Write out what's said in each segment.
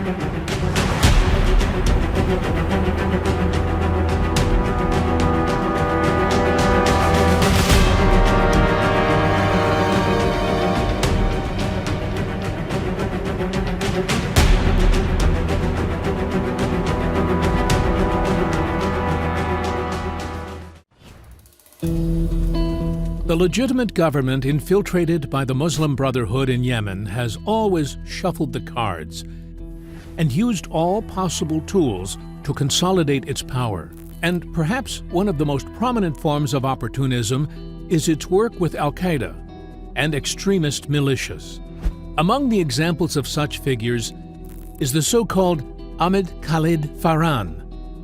The legitimate government infiltrated by the Muslim Brotherhood in Yemen has always shuffled the cards and used all possible tools to consolidate its power. And perhaps one of the most prominent forms of opportunism is its work with Al-Qaeda and extremist militias. Among the examples of such figures is the so-called Ahmed Khalid Farhan,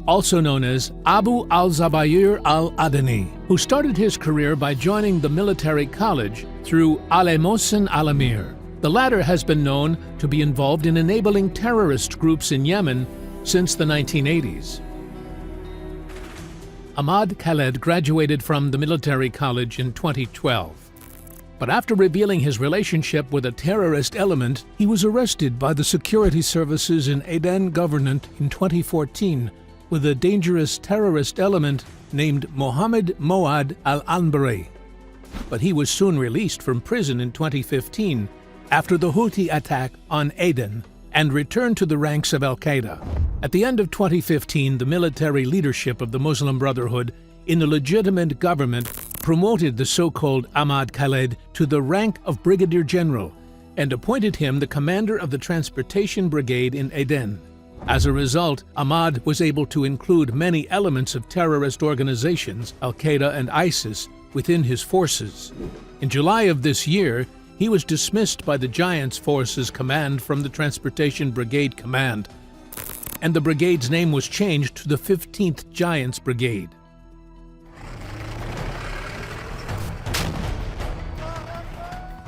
also known as Abu al-Zubayr al-Adani, who started his career by joining the military college through Ali Mohsen al-Amir. The latter has been known to be involved in enabling terrorist groups in Yemen since the 1980s. Ahmad Khaled graduated from the military college in 2012. But after revealing his relationship with a terrorist element, he was arrested by the security services in Aden Governorate in 2014 with a dangerous terrorist element named Mohammed Moad al-Anbari. But he was soon released from prison in 2015 after the Houthi attack on Aden and returned to the ranks of Al-Qaeda. At the end of 2015, the military leadership of the Muslim Brotherhood in the legitimate government promoted the so-called Ahmad Khaled to the rank of Brigadier General and appointed him the commander of the Transportation Brigade in Aden. As a result, Ahmad was able to include many elements of terrorist organizations, Al-Qaeda and ISIS, within his forces. In July of this year, he was dismissed by the Giants Forces Command from the Transportation Brigade Command, and the brigade's name was changed to the 15th Giants Brigade.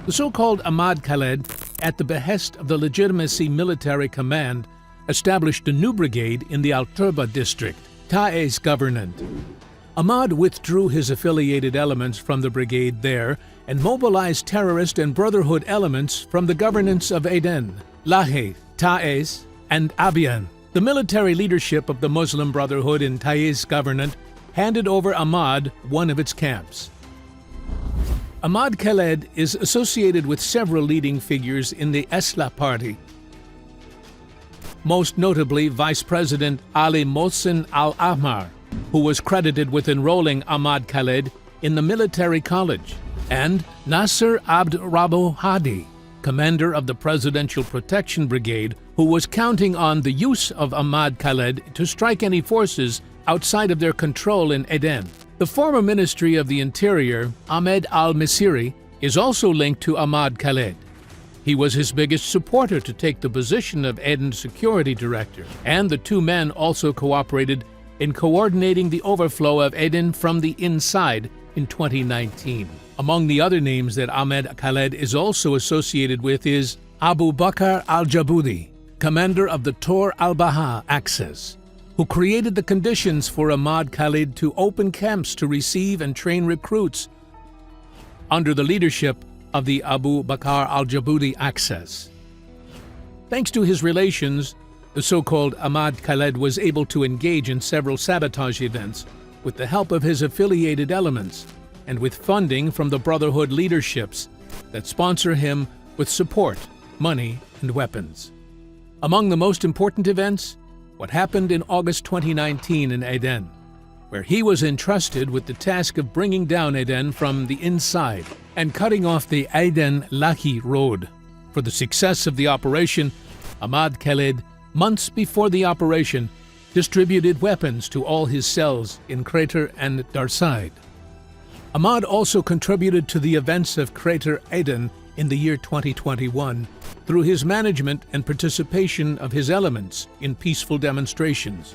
The so-called Ahmad Khaled, at the behest of the Legitimacy Military Command, established a new brigade in the Al-Turba district, Taiz Governorate. Ahmad withdrew his affiliated elements from the brigade there and mobilized terrorist and Brotherhood elements from the governorates of Aden, Lahe, Taiz, and Abiyan. The military leadership of the Muslim Brotherhood in Taiz Governorate handed over Ahmad one of its camps. Ahmad Khaled is associated with several leading figures in the Eslah party, most notably Vice President Ali Mohsen al-Ahmar, who was credited with enrolling Ahmad Khaled in the military college, and Nasser Abd Rabbo Hadi, commander of the Presidential Protection Brigade, who was counting on the use of Ahmad Khaled to strike any forces outside of their control in Aden. The former Ministry of the Interior, Ahmed al-Misiri, is also linked to Ahmad Khaled. He was his biggest supporter to take the position of Aden Security Director, and the two men also cooperated in coordinating the overflow of Aden from the inside in 2019. Among the other names that Ahmad Khaled is also associated with is Abu Bakr al-Jaboudi, commander of the Tor al-Baha Axis, who created the conditions for Ahmad Khaled to open camps to receive and train recruits under the leadership of the Abu Bakr al-Jaboudi Axis. Thanks to his relations, the so-called Ahmad Khaled was able to engage in several sabotage events with the help of his affiliated elements and with funding from the Brotherhood leaderships that sponsor him with support, money, and weapons. Among the most important events, what happened in August 2019 in Aden, where he was entrusted with the task of bringing down Aden from the inside and cutting off the Aden-Lahi road. For the success of the operation, Ahmad Khaled, months before the operation, distributed weapons to all his cells in Crater and Darsaid. Ahmad also contributed to the events of Crater Aden in the year 2021 through his management and participation of his elements in peaceful demonstrations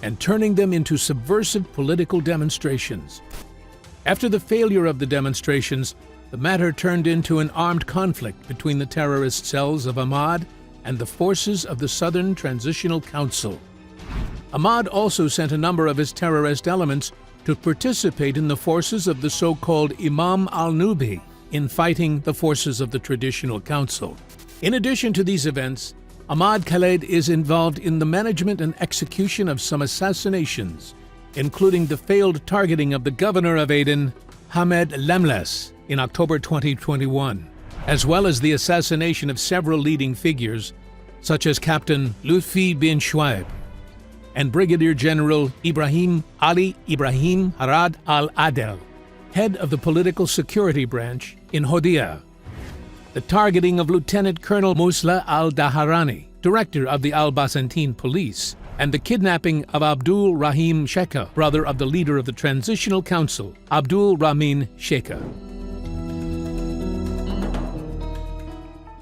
and turning them into subversive political demonstrations. After the failure of the demonstrations, the matter turned into an armed conflict between the terrorist cells of Ahmad and the forces of the Southern Transitional Council. Ahmad also sent a number of his terrorist elements to participate in the forces of the so-called Imam al-Nubi in fighting the forces of the Traditional Council. In addition to these events, Ahmad Khaled is involved in the management and execution of some assassinations, including the failed targeting of the governor of Aden, Hamed Lemles, in October 2021, as well as the assassination of several leading figures, such as Captain Lutfi bin Shuaib and Brigadier General Ibrahim Ali Ibrahim Harad al-Adel, head of the political security branch in Hodiya, the targeting of Lieutenant Colonel Musla al-Daharani, director of the Al-Basantine police, and the kidnapping of Abdul Rahim Sheikha, brother of the leader of the Transitional Council, Abdul Rahmin Sheikha.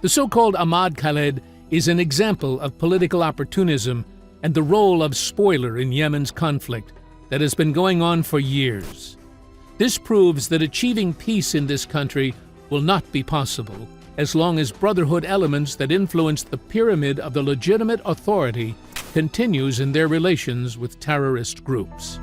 The so-called Ahmad Khaled is an example of political opportunism and the role of spoiler in Yemen's conflict that has been going on for years. This proves that achieving peace in this country will not be possible as long as brotherhood elements that influence the pyramid of the legitimate authority continues in their relations with terrorist groups.